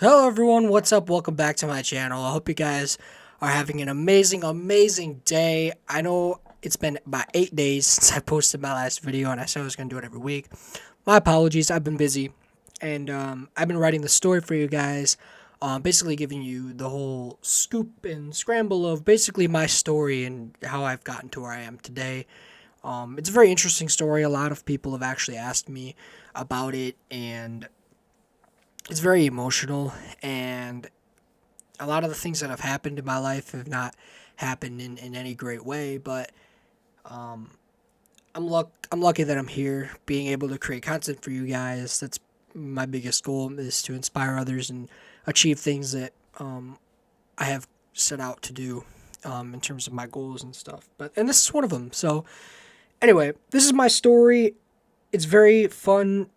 Hello everyone, what's up? Welcome back to my channel. I hope you guys are having an amazing day. I know it's been about 8 days since I posted my last video and I said I was going to do it every week. My apologies, I've been busy and I've been writing the story for you guys, basically giving you the whole scoop and scramble of basically my story and how I've gotten to where I am today. It's a very interesting story. A lot of people have actually asked me about it, and it's very emotional, and a lot of the things that have happened in my life have not happened in any great way, but um, I'm lucky that I'm here being able to create content for you guys. That's my biggest goal, is to inspire others and achieve things that I have set out to do, in terms of my goals and stuff. And this is one of them. So anyway, this is my story. It's very fun.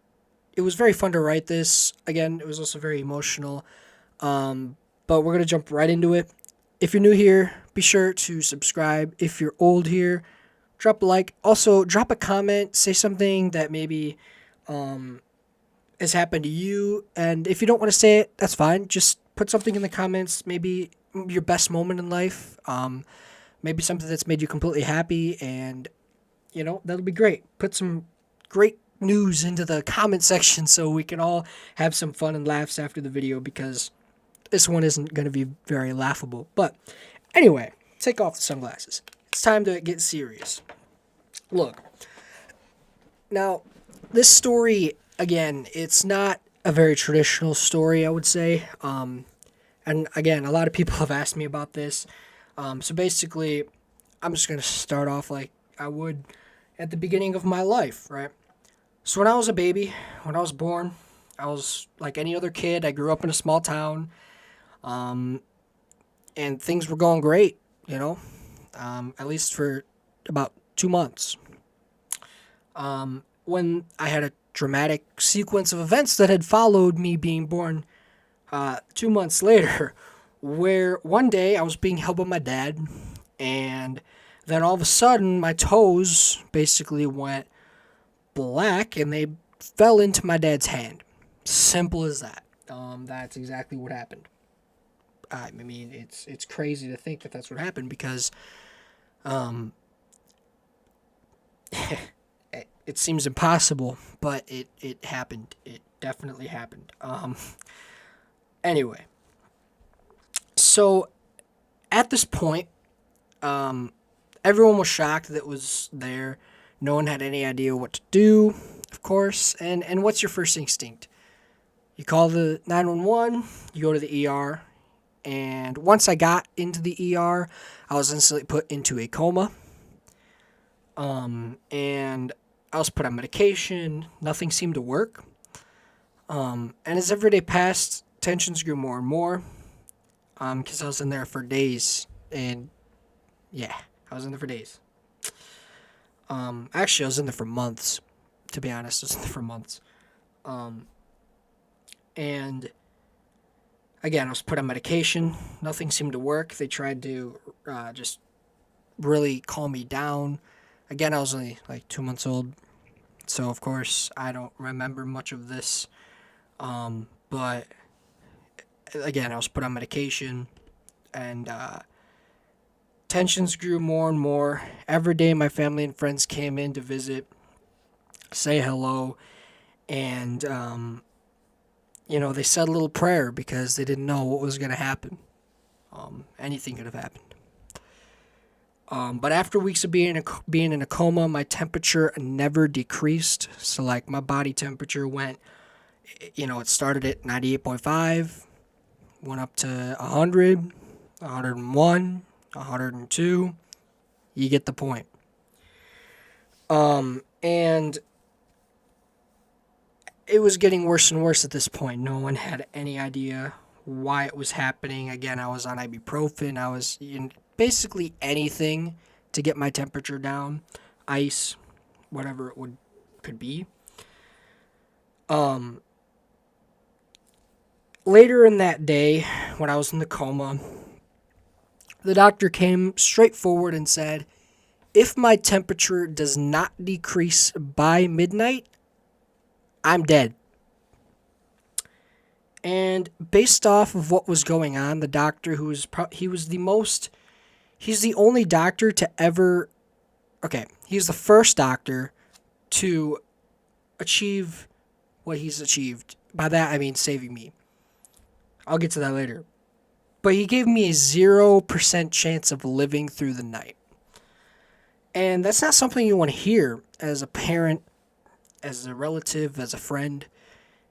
It was very fun to write this. Again, it was also very emotional. But we're going to jump right into it. If you're new here, be sure to subscribe. If you're old here, drop a like. Also, drop a comment. Say something that maybe um, has happened to you. And if you don't want to say it, that's fine. Just put something in the comments. Maybe your best moment in life. Maybe something that's made you completely happy. And, that'll be great. Put some great news into the comment section so we can all have some fun and laughs after the video, because this one isn't going to be very laughable. But anyway, take off the sunglasses. It's time to get serious. Look, now, this story, again, it's not a very traditional story, I would say. And again, a lot of people have asked me about this. So basically, I'm just going to start off like I would at the beginning of my life, right? So when I was a baby, when I was born, I was like any other kid. I grew up in a small town, um, and things were going great, at least for about 2 months. When I had a dramatic sequence of events that had followed me being born 2 months later, where one day I was being held by my dad, and then all of a sudden my toes basically went black and they fell into my dad's hand. Simple as that. That's exactly what happened. I mean, it's crazy to think that that's what happened, because um, it seems impossible, but it happened. It definitely happened. Anyway, so at this point, um, everyone was shocked that it was there. No one had any idea what to do, of course. And what's your first instinct? You call the 911, you go to the ER, and once I got into the ER, I was instantly put into a coma. And I was put on medication. Nothing seemed to work. And as every day passed, tensions grew more and more. Because I was in there for days, and yeah, I was in there for days. Actually, I was in there for months. To be honest, I was in there for months. And again, I was put on medication. Nothing seemed to work. They tried to just really calm me down. Again, I was only like 2 months old, so of course I don't remember much of this. But again, I was put on medication, and tensions grew more and more. Every day, my family and friends came in to visit, say hello, and they said a little prayer because they didn't know what was going to happen. Anything could have happened. But after weeks of being in a coma, my temperature never decreased. So, like, my body temperature went, it started at 98.5, went up to 100, 101, 102. You get the point. And it was getting worse and worse at this point. No one had any idea why it was happening. Again, I was on ibuprofen. I was basically anything to get my temperature down, ice, whatever it could be. Later in that day, when I was in the coma, the doctor came straight forward and said, if my temperature does not decrease by midnight, I'm dead. And And based off of what was going on, the doctor who was he's the only doctor to ever, okay, he's the first doctor to achieve what he's achieved. By that, I mean saving me. I'll get to that later. But he gave me a 0% chance of living through the night. And that's not something you want to hear as a parent, as a relative, as a friend.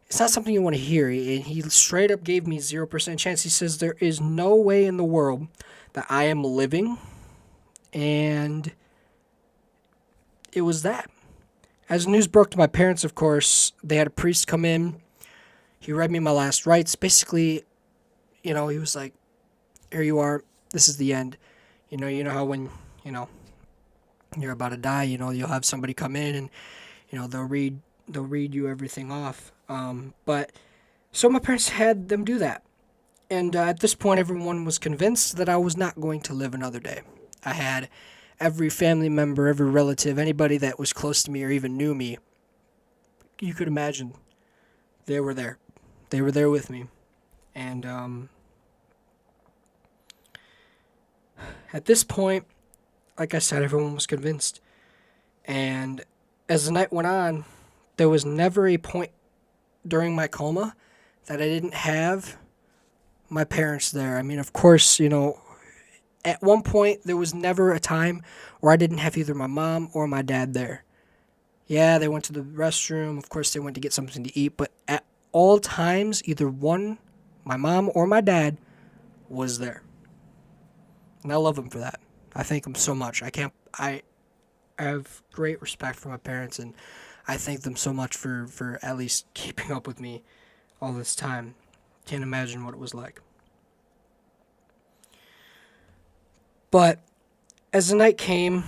It's not something you want to hear. And he straight up gave me 0% chance. He says, there is no way in the world that I am living. And it was that. As the news broke to my parents, of course, they had a priest come in. He read me my last rites. Basically, he was like, here you are. This is the end. You know how when, you're about to die, you'll have somebody come in and, they'll read you everything off. But so my parents had them do that. And at this point, everyone was convinced that I was not going to live another day. I had every family member, every relative, anybody that was close to me or even knew me, you could imagine, they were there. They were there with me. And at this point, like I said, everyone was convinced. And as the night went on, there was never a point during my coma that I didn't have my parents there. I mean, of course, at one point, there was never a time where I didn't have either my mom or my dad there. Yeah, they went to the restroom. Of course, they went to get something to eat. But at all times, either one, my mom or my dad, was there. And I love them for that. I thank them so much. I have great respect for my parents, and I thank them so much for at least keeping up with me all this time. Can't imagine what it was like. But as the night came,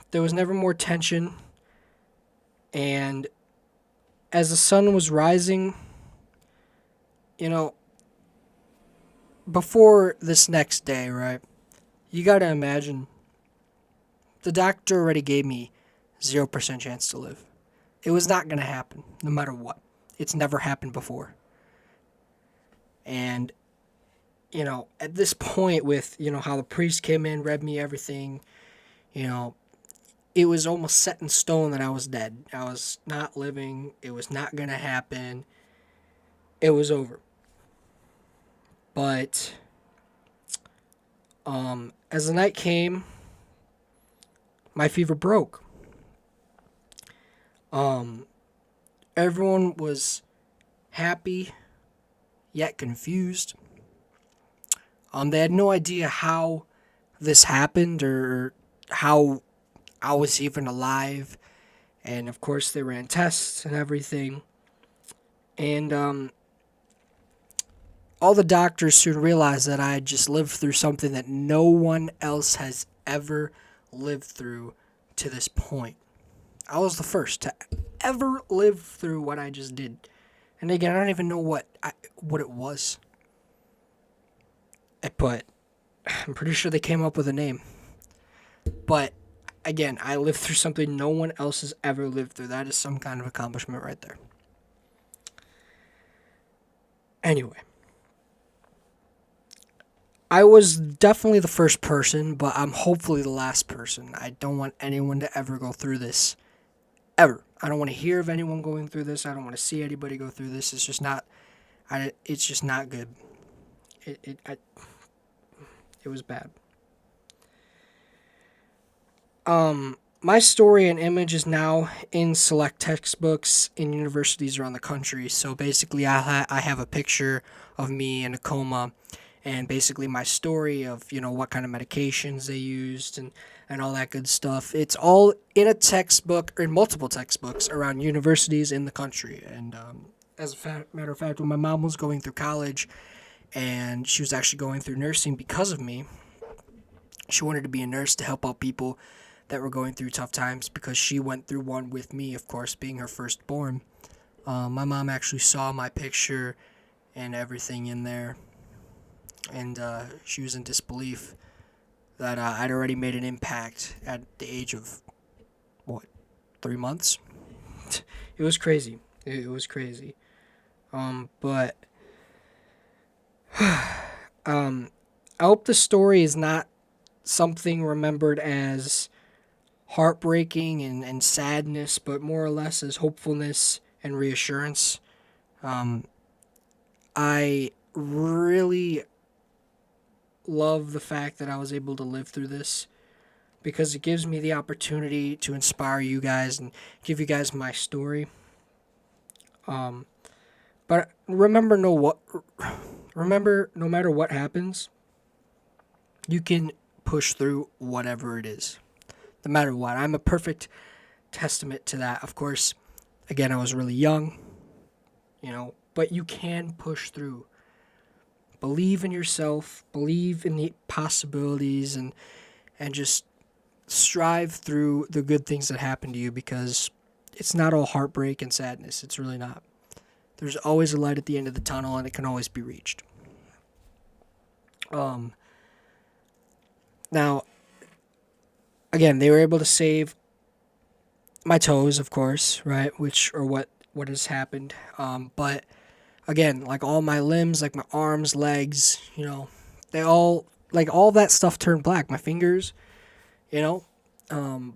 there was never more tension. And as the sun was rising, before this next day, right, you got to imagine the doctor already gave me 0% chance to live. It was not going to happen, no matter what. It's never happened before. And, at this point with, how the priest came in, read me everything, it was almost set in stone that I was dead. I was not living. It was not going to happen. It was over. But, as the night came, my fever broke. Everyone was happy, yet confused. They had no idea how this happened or how I was even alive. And of course, they ran tests and everything. And all the doctors soon realized that I had just lived through something that no one else has ever lived through to this point. I was the first to ever live through what I just did. And again, I don't even know what it was. But I'm pretty sure they came up with a name. But again, I lived through something no one else has ever lived through. That is some kind of accomplishment right there. Anyway, I was definitely the first person, but I'm hopefully the last person. I don't want anyone to ever go through this. Ever. I don't want to hear of anyone going through this. I don't want to see anybody go through this. It's just not. It's just not good. It was bad. My story and image is now in select textbooks in universities around the country. So basically, I have a picture of me in a coma, and basically my story of what kind of medications they used and all that good stuff. It's all in a textbook or in multiple textbooks around universities in the country. And as a matter of fact, when my mom was going through college, and she was actually going through nursing because of me, she wanted to be a nurse to help out people that were going through tough times because she went through one with me, of course, being her firstborn. My mom actually saw my picture and everything in there, and she was in disbelief that I'd already made an impact at the age of, 3 months? It was crazy. It was crazy. But I hope the story is not something remembered as heartbreaking and sadness, but more or less as hopefulness and reassurance. Um, I really love the fact that I was able to live through this because it gives me the opportunity to inspire you guys and give you guys my story. Um, but remember, no matter what happens, you can push through whatever it is, no matter what. I'm a perfect testament to that. Of course, again, I was really young, but you can push through. Believe in yourself, believe in the possibilities, and just strive through the good things that happen to you because it's not all heartbreak and sadness. It's really not. There's always a light at the end of the tunnel, and it can always be reached. Um, Now, again, they were able to save my toes, of course, right? Which or what has happened. But again, like all my limbs, like my arms, legs, they all like all that stuff turned black. My fingers, you know.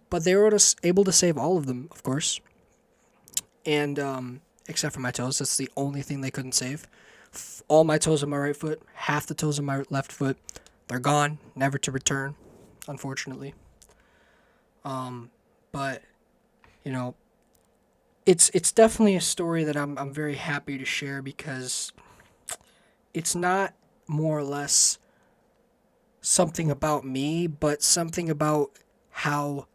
But they were able to save all of them, of course, and except for my toes. That's the only thing they couldn't save. All my toes on my right foot, half the toes on my left foot, they're gone, never to return, unfortunately. But you know, it's definitely a story that I'm very happy to share because it's not more or less something about me, but something about how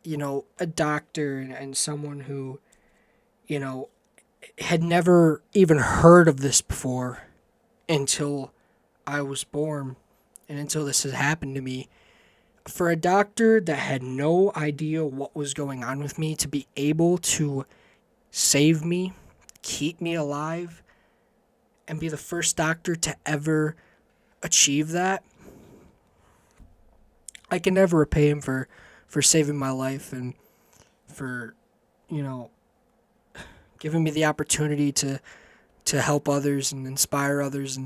a doctor and someone who you know had never even heard of this before until I was born and until this had happened to me. For a doctor that had no idea what was going on with me to be able to save me, keep me alive, and be the first doctor to ever achieve that, I can never repay him for saving my life and for, you know, giving me the opportunity to help others and inspire others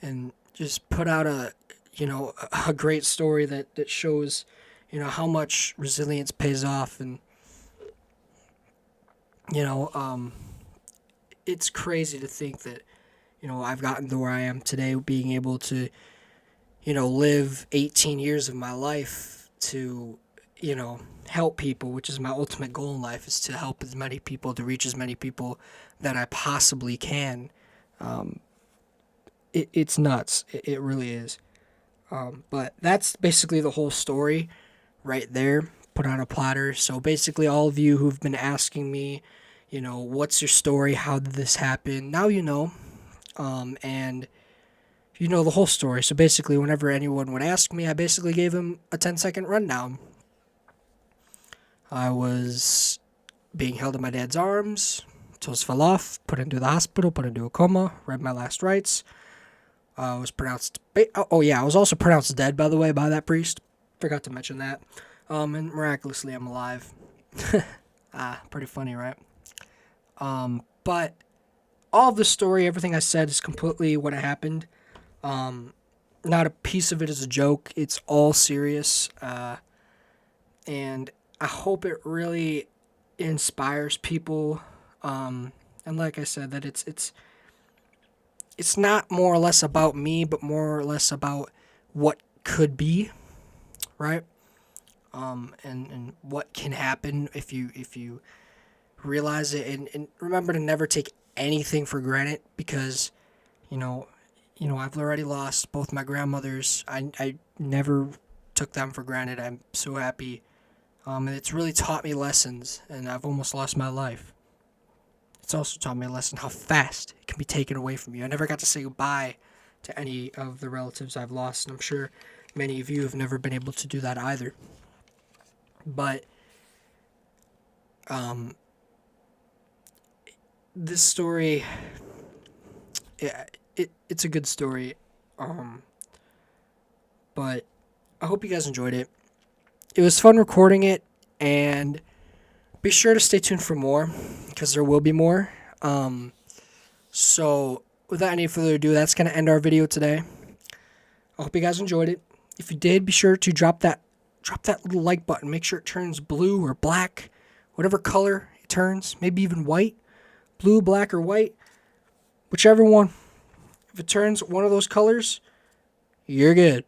and just put out a great story that shows how much resilience pays off. And you know it's crazy to think that I've gotten to where I am today, being able to live 18 years of my life to help people, which is my ultimate goal in life, is to help as many people, to reach as many people that I possibly can. It's nuts. It really is. But that's basically the whole story right there, put on a platter. So basically, all of you who've been asking me, what's your story? How did this happen? Now you know. And you know the whole story. So basically, whenever anyone would ask me, I basically gave them a 10-second rundown. I was being held in my dad's arms, toes fell off, put into the hospital, put into a coma, read my last rites. I was pronounced. Oh yeah, I was also pronounced dead, by the way, by that priest. Forgot to mention that. And miraculously, I'm alive. Pretty funny, right? But all of the story, everything I said, is completely what happened. Not a piece of it is a joke. It's all serious. And I hope it really inspires people. And like I said, that it's not more or less about me, but more or less about what could be, right? And what can happen if you realize it, and remember to never take anything for granted because, you know, I've already lost both my grandmothers. I never took them for granted. I'm so happy. And it's really taught me lessons, and I've almost lost my life. It's also taught me a lesson how fast it can be taken away from you. I never got to say goodbye to any of the relatives I've lost, and I'm sure many of you have never been able to do that either. But this story, yeah, it's a good story. But I hope you guys enjoyed it. It was fun recording it, and be sure to stay tuned for more because there will be more. So without any further ado, that's going to end our video today. I hope you guys enjoyed it. If you did, be sure to drop that little like button. Make sure it turns blue or black, whatever color it turns, maybe even white. Blue, black, or white, whichever one. If it turns one of those colors, you're good.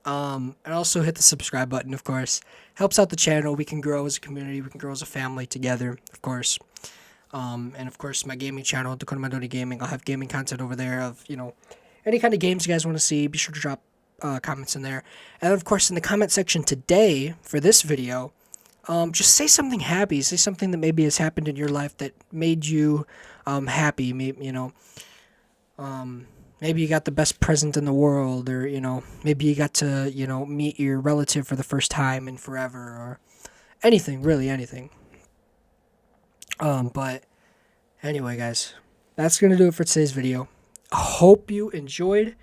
And also hit the subscribe button, of course. Helps out the channel. We can grow as a community. We can grow as a family together, of course. And of course, my gaming channel, Dakota Gaming. I'll have gaming content over there of, any kind of games you guys want to see. Be sure to drop comments in there. And of course, in the comment section today for this video, just say something happy. Say something that maybe has happened in your life that made you happy. Maybe, maybe you got the best present in the world, or, maybe you got to, meet your relative for the first time in forever, or anything, really anything. But anyway, guys, that's going to do it for today's video. I hope you enjoyed.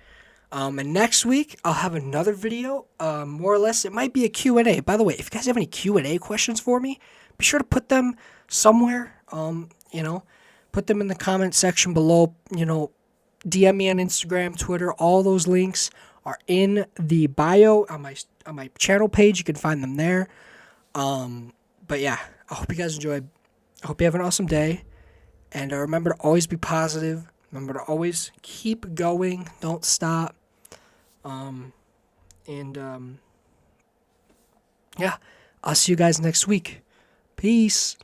And next week, I'll have another video, more or less. It might be a Q&A. By the way, if you guys have any Q&A questions for me, be sure to put them somewhere, put them in the comment section below, DM me on Instagram, Twitter. All those links are in the bio on my channel page. You can find them there. But yeah, I hope you guys enjoyed. I hope you have an awesome day. And remember to always be positive. Remember to always keep going. Don't stop. Yeah, I'll see you guys next week. Peace.